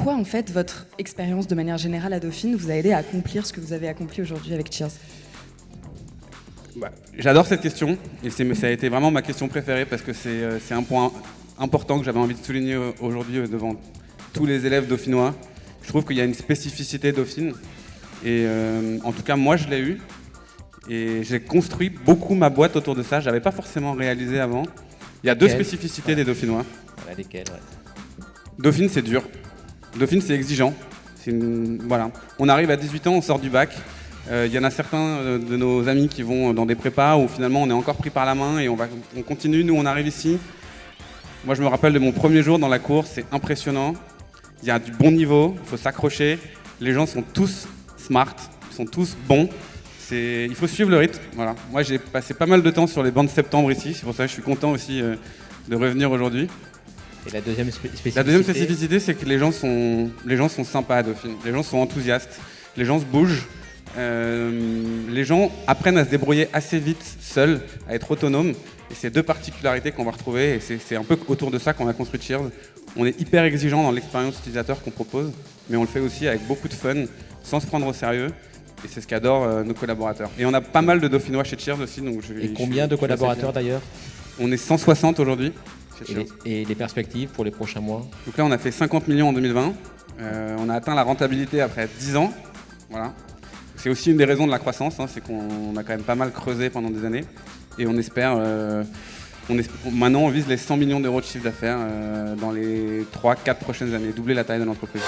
quoi, en fait, votre expérience de manière générale à Dauphine vous a aidé à accomplir ce que vous avez accompli aujourd'hui avec Cheers? J'adore cette question, et ça a été vraiment ma question préférée parce que c'est un point important que j'avais envie de souligner aujourd'hui devant tous les élèves dauphinois. Je trouve qu'il y a une spécificité dauphine, et en tout cas moi je l'ai eu, et j'ai construit beaucoup ma boîte autour de ça. J'avais pas forcément réalisé avant. Il y a deux spécificités des dauphinois. Voilà, lesquelles, ouais. Dauphine, c'est dur. Dauphine, c'est exigeant. Voilà. On arrive à 18 ans, on sort du bac. Il y en a certains de nos amis qui vont dans des prépas où finalement on est encore pris par la main et on continue. Nous, on arrive ici. Moi, je me rappelle de mon premier jour dans la course, c'est impressionnant. Il y a du bon niveau, il faut s'accrocher. Les gens sont tous smart, ils sont tous bons. Il faut suivre le rythme. Voilà. Moi, j'ai passé pas mal de temps sur les bancs de septembre ici. C'est pour ça que je suis content aussi de revenir aujourd'hui. Et la deuxième spécificité? La deuxième spécificité, c'est que les gens sont sympas à Dauphine. Les gens sont enthousiastes. Les gens se bougent. Les gens apprennent à se débrouiller assez vite seuls, à être autonomes. Et c'est deux particularités qu'on va retrouver. Et c'est un peu autour de ça qu'on a construit Cheers. On est hyper exigeant dans l'expérience utilisateur qu'on propose, mais on le fait aussi avec beaucoup de fun, sans se prendre au sérieux. Et c'est ce qu'adorent nos collaborateurs. Et on a pas mal de Dauphinois chez Cheers aussi. Donc et combien de collaborateurs d'ailleurs? On est 160 aujourd'hui. Et les perspectives pour les prochains mois? Donc là, on a fait 50 millions en 2020. On a atteint la rentabilité après 10 ans. Voilà. C'est aussi une des raisons de la croissance, hein, c'est qu'on a quand même pas mal creusé pendant des années. Et on espère... maintenant, on vise les 100 millions d'euros de chiffre d'affaires dans les 3-4 prochaines années, doubler la taille de l'entreprise.